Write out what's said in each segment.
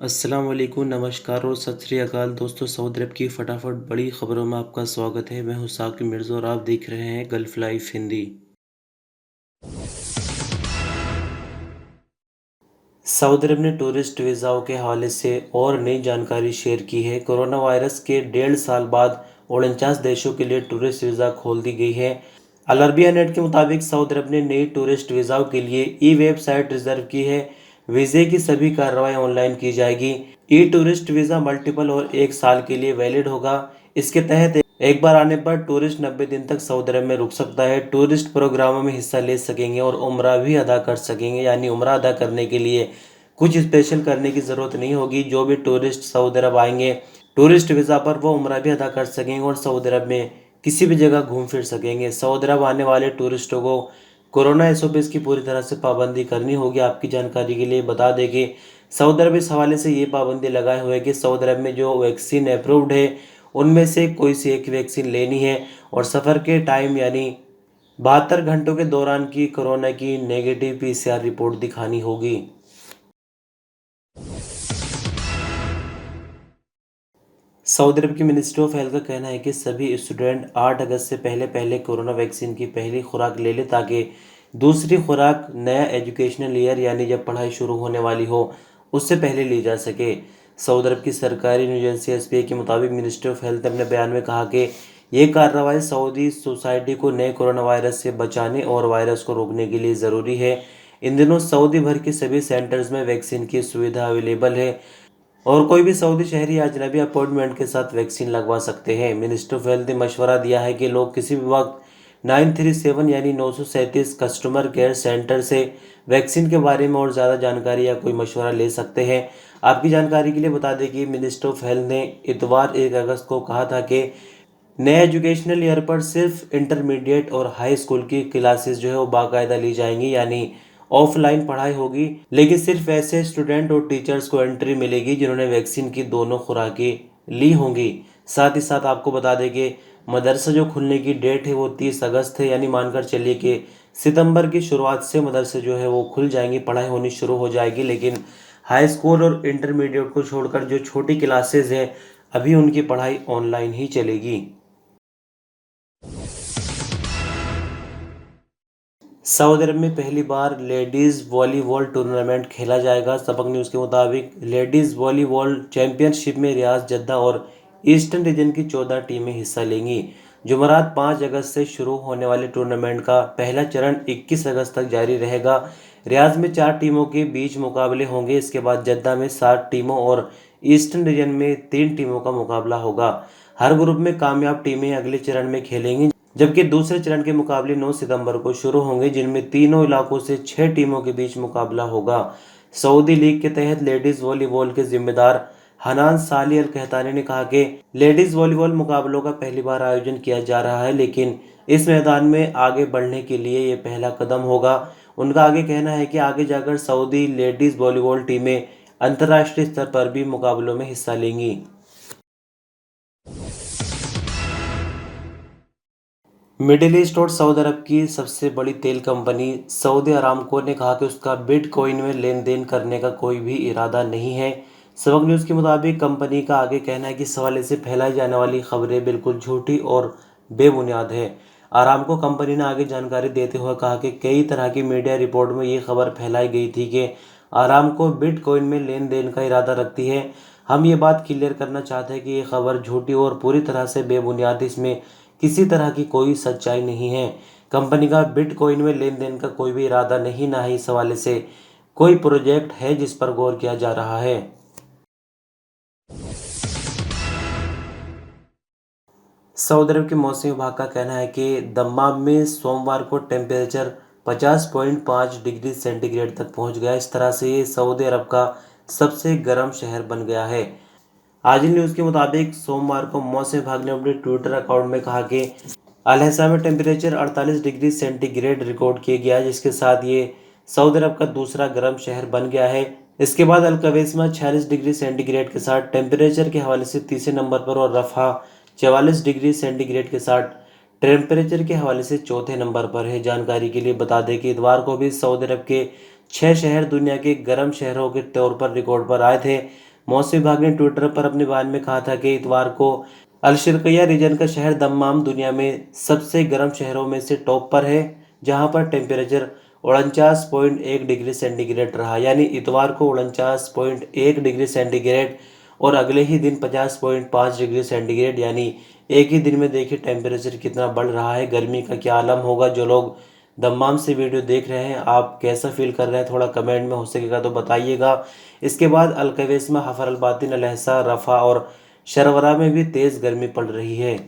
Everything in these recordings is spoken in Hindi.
अस्सलाम वालेकुम, नमस्कार और सत श्री अकाल दोस्तों। सऊदी अरब की फटाफट बड़ी खबरों में आपका स्वागत है। मैं हूं साकिब मिर्ज़ा और आप देख रहे हैं गल्फ लाइफ हिंदी। सऊदी अरब ने टूरिस्ट वीज़ाओं के हवाले से और नई जानकारी शेयर की है। कोरोना वायरस के 1.5 साल बाद 49 देशों के लिए टूरिस्ट वीज़ा खोल दी गई है। अल अरबिया नेट के मुताबिक सऊदी अरब ने नई टूरिस्ट वीज़ाओं के लिए ई वेबसाइट रिजर्व की है। वीज़े की सभी कार्रवाई ऑनलाइन की जाएगी। ई टूरिस्ट वीज़ा मल्टीपल और 1 साल के लिए वैलिड होगा। इसके तहत एक बार आने पर टूरिस्ट 90 दिन तक सऊदी अरब में रुक सकता है। टूरिस्ट प्रोग्रामों में हिस्सा ले सकेंगे और उम्रा भी अदा कर सकेंगे, यानी उम्रा अदा करने के लिए कुछ स्पेशल करने की ज़रूरत नहीं होगी। जो भी टूरिस्ट सऊदी अरब आएंगे टूरिस्ट वीज़ा पर, वो उम्रा भी अदा कर सकेंगे और सऊदी अरब में किसी भी जगह घूम फिर सकेंगे। सऊदी अरब आने वाले टूरिस्टों को कोरोना एसओपीज़ की पूरी तरह से पाबंदी करनी होगी। आपकी जानकारी के लिए बता दें कि सऊदी अरब इस हवाले से ये पाबंदी लगाए हुए है कि सऊदी अरब में जो वैक्सीन अप्रूव्ड है उनमें से कोई सी एक वैक्सीन लेनी है और सफ़र के टाइम यानी 72 घंटों के दौरान की कोरोना की नेगेटिव पीसीआर रिपोर्ट दिखानी होगी। सऊदी अरब की मिनिस्ट्री ऑफ हेल्थ का कहना है कि सभी स्टूडेंट 8 अगस्त से पहले पहले कोरोना वैक्सीन की पहली खुराक ले लें, ताकि दूसरी खुराक नया एजुकेशनल ईयर यानी जब पढ़ाई शुरू होने वाली हो उससे पहले ली जा सके। सऊदी अरब की सरकारी न्यूज एजेंसी एसपीए के मुताबिक मिनिस्ट्री ऑफ हेल्थ ने अपने बयान में कहा कि ये कार्रवाई सऊदी सोसाइटी को नए कोरोना वायरस से बचाने और वायरस को रोकने के लिए ज़रूरी है। इन दिनों सऊदी भर के सभी सेंटर्स में वैक्सीन की सुविधा अवेलेबल है और कोई भी सऊदी शहरी या अजनबी अपॉइंटमेंट के साथ वैक्सीन लगवा सकते हैं। मिनिस्टर ऑफ हेल्थ ने मशवरा दिया है कि लोग किसी भी वक्त 937 यानी 937 कस्टमर केयर सेंटर से वैक्सीन के बारे में और ज़्यादा जानकारी या कोई मशवरा ले सकते हैं। आपकी जानकारी के लिए बता दें कि मिनिस्टर ऑफ हेल्थ ने इतवार 1 अगस्त को कहा था कि नए एजुकेशनल ईयर पर सिर्फ इंटरमीडिएट और हाई स्कूल की क्लासेस जो है वो बाकायदा ली जाएंगी, यानी ऑफलाइन पढ़ाई होगी, लेकिन सिर्फ ऐसे स्टूडेंट और टीचर्स को एंट्री मिलेगी जिन्होंने वैक्सीन की दोनों खुराकें ली होंगी। साथ ही साथ आपको बता दें कि मदरसा जो खुलने की डेट है वो 30 अगस्त है, यानी मानकर चलिए कि सितंबर की शुरुआत से मदरसे जो है वो खुल जाएंगे, पढ़ाई होनी शुरू हो जाएगी। लेकिन हाई स्कूल और इंटरमीडिएट को छोड़कर जो छोटी क्लासेज हैं अभी उनकी पढ़ाई ऑनलाइन ही चलेगी। सऊदी अरब में पहली बार लेडीज़ वॉलीबॉल टूर्नामेंट खेला जाएगा। सबक न्यूज़ के मुताबिक लेडीज़ वॉलीबॉल चैंपियनशिप में रियाज, जद्दा और ईस्टर्न रीजन की 14 टीमें हिस्सा लेंगी। जुमेरात 5 अगस्त से शुरू होने वाले टूर्नामेंट का पहला चरण 21 अगस्त तक जारी रहेगा। रियाज में 4 टीमों के बीच मुकाबले होंगे। इसके बाद जद्दा में 7 टीमों और ईस्टर्न रीजन में 3 टीमों का मुकाबला होगा। हर ग्रुप में कामयाब टीमें अगले चरण में खेलेंगी, जबकि दूसरे चरण के मुकाबले 9 सितंबर को शुरू होंगे, जिनमें तीनों इलाकों से 6 टीमों के बीच मुकाबला होगा। सऊदी लीग के तहत लेडीज वॉलीबॉल के जिम्मेदार हनान साली अल कहतानी ने कहा कि लेडीज वॉलीबॉल मुकाबलों का पहली बार आयोजन किया जा रहा है, लेकिन इस मैदान में आगे बढ़ने के लिए ये पहला कदम होगा। उनका आगे कहना है कि आगे जाकर सऊदी लेडीज वॉलीबॉल टीमें अंतर्राष्ट्रीय स्तर पर भी मुकाबलों में हिस्सा लेंगी। मिडिल ईस्ट और सऊदी अरब की सबसे बड़ी तेल कंपनी सऊदी अरामको ने कहा कि उसका बिटकॉइन में लेन देन करने का कोई भी इरादा नहीं है। सबक न्यूज़ के मुताबिक कंपनी का आगे कहना है कि इस हवाले से फैलाई जाने वाली खबरें बिल्कुल झूठी और बेबुनियाद है। अरामको कंपनी ने आगे जानकारी देते हुए कहा कि कई तरह की मीडिया रिपोर्ट में ये खबर फैलाई गई थी कि अरामको बिटकॉइन में लेन देन का इरादा रखती है। हम ये बात क्लियर करना चाहते हैं कि ये खबर झूठी और पूरी तरह से बेबुनियाद, इसमें किसी तरह की कोई सच्चाई नहीं है। कंपनी का बिटकॉइन में लेन देन का कोई भी इरादा नहीं, ना ही इस हवाले से कोई प्रोजेक्ट है जिस पर गौर किया जा रहा है। सऊदी अरब के मौसम विभाग का कहना है कि दम्माम में सोमवार को टेम्परेचर 50.5 डिग्री सेंटीग्रेड तक पहुंच गया। इस तरह से ये सऊदी अरब का सबसे गर्म शहर बन गया है। आज न्यूज़ के मुताबिक सोमवार को मौसम विभाग ने अपने ट्विटर अकाउंट में कहा कि अलहसा में टेम्परेचर 48 डिग्री सेंटीग्रेड रिकॉर्ड किया गया, जिसके साथ ये सऊदी अरब का दूसरा गर्म शहर बन गया है। इसके बाद अल कवेस्मा 46 डिग्री सेंटीग्रेड के साथ टेम्परेचर के हवाले से तीसरे नंबर पर और रफ़ा 44 डिग्री सेंटीग्रेड के साथ टेम्परेचर के हवाले से चौथे नंबर पर है। जानकारी के लिए बता दें कि इतवार को भी सऊदी अरब के 6 शहर दुनिया के गर्म शहरों के तौर पर रिकॉर्ड पर आए थे। मौसम विभाग ने ट्विटर पर अपने बयान में कहा था कि इतवार को अलशर्किया रीजन का शहर दम्माम दुनिया में सबसे गर्म शहरों में से टॉप पर है, जहां पर टेम्परेचर 49.1 डिग्री सेंटीग्रेड रहा। यानी इतवार को 49.1 डिग्री सेंटीग्रेड और अगले ही दिन 50.5 डिग्री सेंटीग्रेड। यानी एक ही दिन में देखिए टेम्परेचर कितना बढ़ रहा है। गर्मी का क्या आलम होगा। जो लोग दम्माम से वीडियो देख रहे हैं, आप कैसा फील कर रहे हैं, थोड़ा कमेंट में हो सकेगा तो बताइएगा। इसके बाद अलकवेस में, हफर अलबातिन, अलहसा, रफ़ा और शरवरा में भी तेज़ गर्मी पड़ रही है।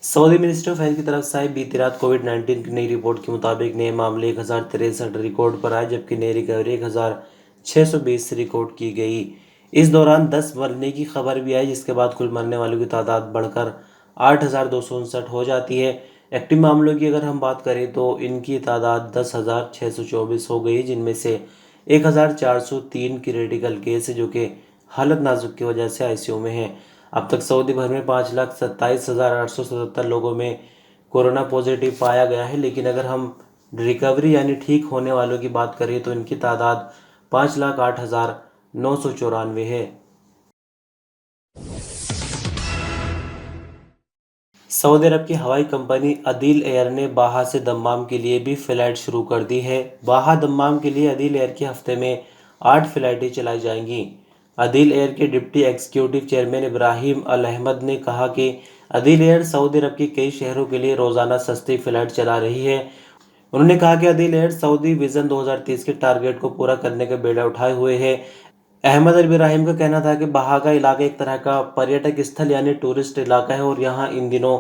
सऊदी मिनिस्ट्री ऑफ हेल्थ की तरफ से आई बीती रात कोविड-19 की नई रिपोर्ट के मुताबिक नए मामले 1063 रिकॉर्ड पर आए, जबकि नई रिकवरी 1620 रिकॉर्ड की गई। इस दौरान 10 मरने की खबर भी आई, जिसके बाद कुल मरने वालों की तादाद बढ़कर 8259 हो जाती है। एक्टिव मामलों की अगर हम बात करें तो इनकी तादाद 10,624 हो गई, जिनमें से 1403 क्रिटिकल केस है, जो कि हालत नाजुक की वजह से आईसीयू में है। अब तक सऊदी भर में 5,27,877 लोगों में कोरोना पॉजिटिव पाया गया है, लेकिन अगर हम रिकवरी यानी ठीक होने वालों की बात करें तो इनकी तादाद 5,08,994 है। सऊदी अरब की हवाई कंपनी अदील एयर ने बाहा से दम्माम के लिए भी फ़्लाइट शुरू कर दी है। बाहा दम्माम के लिए अदील एयर की हफ्ते में 8 फ़्लाइटें चलाई जाएंगी। अदील एयर के डिप्टी एग्जीक्यूटिव चेयरमैन इब्राहिम अल अहमद ने कहा कि अदील एयर सऊदी अरब के कई शहरों के लिए रोज़ाना सस्ती फ़्लाइट चला रही है। उन्होंने कहा कि अदील एयर सऊदी विजन 2030 के टारगेट को पूरा करने का बेड़ा उठाए हुए है। अहमद अल इब्राहिम का कहना था कि बहा का इलाका एक तरह का पर्यटक स्थल यानी टूरिस्ट इलाका है और यहाँ इन दिनों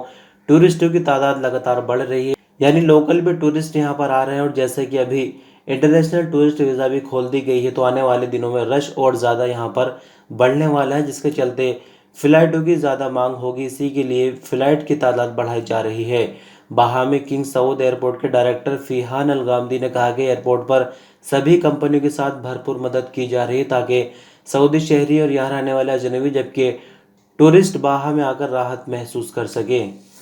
टूरिस्टों की तादाद लगातार बढ़ रही है। यानी लोकल भी टूरिस्ट यहाँ पर आ रहे हैं और जैसे कि अभी इंटरनेशनल टूरिस्ट वीज़ा भी खोल दी गई है, तो आने वाले दिनों में रश और ज़्यादा यहाँ पर बढ़ने वाला है, जिसके चलते फ़्लाइटों की ज़्यादा मांग होगी। इसी के लिए फ़्लाइट की तादाद बढ़ाई जा रही है। बहा में किंग सऊद एयरपोर्ट के डायरेक्टर फ़िहान अल गामदी ने कहा कि एयरपोर्ट पर सभी कंपनियों के साथ भरपूर मदद की जा रही है, ताकि सऊदी शहरी और यहाँ रहने वाले अजनबी, जबकि टूरिस्ट बाहा में आकर राहत महसूस कर सके।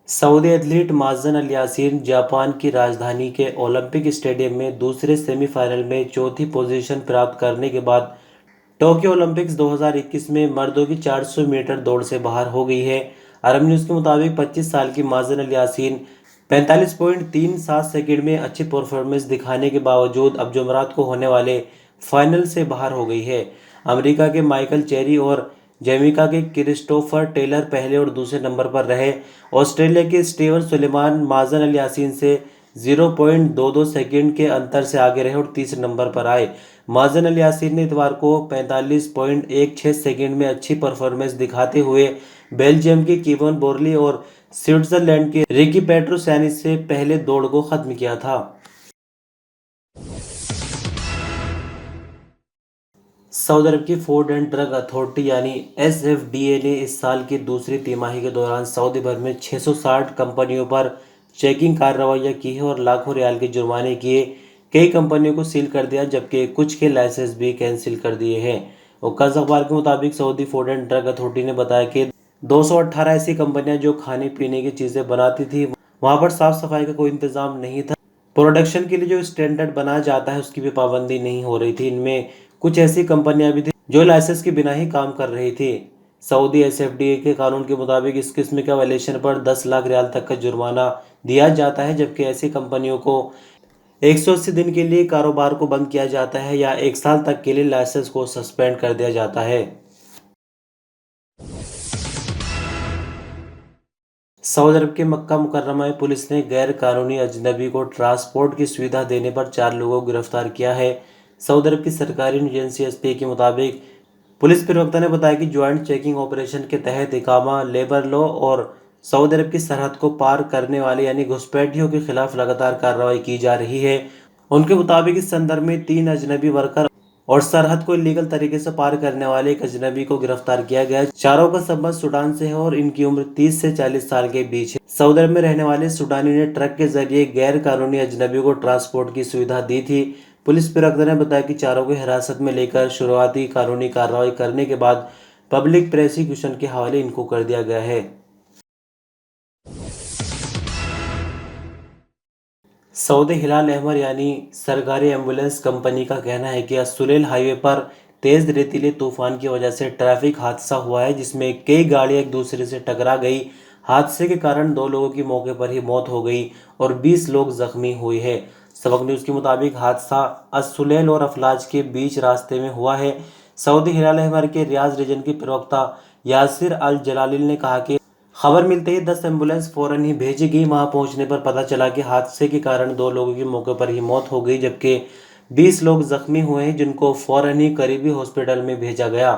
सऊदी एथलीट माज़न अल यासीन जापान की राजधानी के ओलंपिक स्टेडियम में दूसरे सेमीफाइनल में चौथी पोजीशन प्राप्त करने के बाद टोक्यो ओलंपिक्स 2021 में मर्दों की 400 मीटर दौड़ से बाहर हो गई है। अरब न्यूज़ के मुताबिक 25 साल की माज़न अल यासीन 45.37 सेकंड में अच्छी परफॉर्मेंस दिखाने के बावजूद अब जुमेरात को होने वाले फाइनल से बाहर हो गई है। अमेरिका के माइकल चेरी और जमैका के क्रिस्टोफर टेलर पहले और दूसरे नंबर पर रहे। ऑस्ट्रेलिया के स्टीवन सुलेमान माज़न अल यासीन से 0.22 सेकंड के अंतर से आगे रहे और तीसरे नंबर पर आए। माज़न अल यासीन ने इतवार को 45.16 सेकंड में अच्छी परफॉर्मेंस दिखाते हुए बेल्जियम के कीवन बोरली और स्विट्जरलैंड के रिकी पेट्रोसैनी से पहले दौड़ को खत्म किया था। सऊदी अरब की फूड एंड ड्रग अथॉरिटी यानी एसएफडीए ने इस साल की दूसरी तिमाही के दौरान सऊदी भर में 660 कंपनियों पर चेकिंग कार्रवाइयाँ की है और लाखों रियाल के जुर्माने किए। कई कंपनियों को सील कर दिया, जबकि कुछ के लाइसेंस भी कैंसिल कर दिए हैं। वकास अखबार के मुताबिक Saudi food and drug authority ने बताया कि 218 ऐसी कंपनियां जो खाने पीने की चीज़ें बनाती थी, वहां पर साफ सफाई का कोई इंतजाम नहीं था। प्रोडक्शन के लिए जो स्टैंडर्ड बनाया जाता है उसकी भी पाबंदी नहीं हो रही थी। इनमें कुछ ऐसी कंपनियां भी थी जो लाइसेंस के बिना ही काम कर रही थी। सऊदी एसएफडीए के कानून के मुताबिक इस किस्म के वायलेशन पर 10 लाख रियाल तक का जुर्माना दिया जाता है, जबकि ऐसी कंपनियों को 180 दिन के लिए कारोबार को बंद किया जाता है या 1 साल तक के लिए लाइसेंस को सस्पेंड कर दिया जाता है। सऊदी अरब के मक्का मुकर्रमा में पुलिस ने गैर कानूनी अजनबी को ट्रांसपोर्ट की सुविधा देने पर 4 लोगों को गिरफ्तार किया है। सऊदी अरब की सरकारी एजेंसी एसपी के मुताबिक पुलिस प्रवक्ता ने बताया कि ज्वाइंट चेकिंग ऑपरेशन के तहत इकामा, लेबर लॉ और सऊदी अरब की सरहद को पार करने वाले यानी घुसपैठियों के खिलाफ लगातार कार्रवाई की जा रही है। उनके मुताबिक इस संदर्भ में 3 अजनबी वर्कर और सरहद को इलीगल तरीके से पार करने वाले एक अजनबी को गिरफ्तार किया गया। चारों का संबंध सूडान से है और इनकी उम्र 30 से 40 साल के बीच है। सऊदी अरब में रहने वाले सूडानी ने ट्रक के जरिए गैर कानूनी अजनबियों को ट्रांसपोर्ट की सुविधा दी थी। पुलिस प्रवक्ता ने बताया कि चारों को हिरासत में लेकर शुरुआती कानूनी कार्रवाई करने के बाद पब्लिक प्रोसिक्यूशन के हवाले इनको कर दिया गया है। सऊदी हिलाल अहमर यानी सरकारी एम्बुलेंस कंपनी का कहना है कि सुलेल हाईवे पर तेज रेतीले तूफान की वजह से ट्रैफिक हादसा हुआ है, जिसमें कई गाड़ियां एक दूसरे से टकरा गई। हादसे के कारण 2 लोगों की मौके पर ही मौत हो गई और 20 लोग जख्मी हुए हैं। सबक न्यूज़ के मुताबिक हादसा असुलेल और अफलाज के बीच रास्ते में हुआ है। सऊदी हिलाल अहमर के रियाज रीजन के प्रवक्ता यासिर अल जलालिल ने कहा कि खबर मिलते ही 10 एम्बुलेंस फौरन ही भेजी गई। वहां पहुंचने पर पता चला कि हादसे के कारण 2 लोगों की मौके पर ही मौत हो गई, जबकि 20 लोग जख्मी हुए हैं, जिनको फौरन ही करीबी हॉस्पिटल में भेजा गया।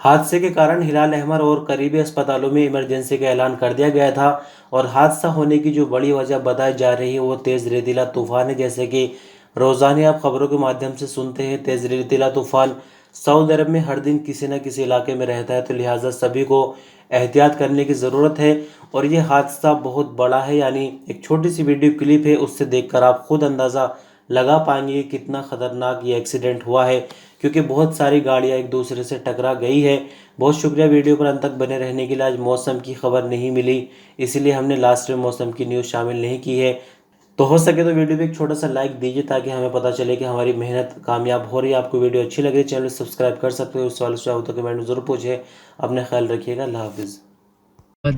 हादसे के कारण हिलाल अहमर और करीबी अस्पतालों में इमरजेंसी का ऐलान कर दिया गया था। और हादसा होने की जो बड़ी वजह बताई जा रही है वो तेज रेतीला तूफान है। जैसे कि रोजाना आप खबरों के माध्यम से सुनते हैं, तेज रेतीला तूफान सऊदी अरब में हर दिन किसी न किसी इलाके में रहता है, तो लिहाजा सभी को एहतियात करने की ज़रूरत है। और ये हादसा बहुत बड़ा है, यानी एक छोटी सी वीडियो क्लिप है, उससे देखकर आप खुद अंदाज़ा लगा पाएंगे कि कितना ख़तरनाक ये एक्सीडेंट हुआ है, क्योंकि बहुत सारी गाड़ियां एक दूसरे से टकरा गई है। बहुत शुक्रिया वीडियो पर अंत तक बने रहने के लिए। आज मौसम की खबर नहीं मिली, इसीलिए हमने लास्ट में मौसम की न्यूज़ शामिल नहीं की है। तो हो सके तो वीडियो पे एक छोटा सा लाइक दीजिए, ताकि हमें पता चले कि हमारी मेहनत कामयाब हो रही है। आपको वीडियो अच्छी लग रही है, चैनल सब्सक्राइब कर सकते हो। उस सवाल से तो कमेंट में जरूर पूछे। अपना ख्याल रखिएगा। अल्लाह हाफिज़।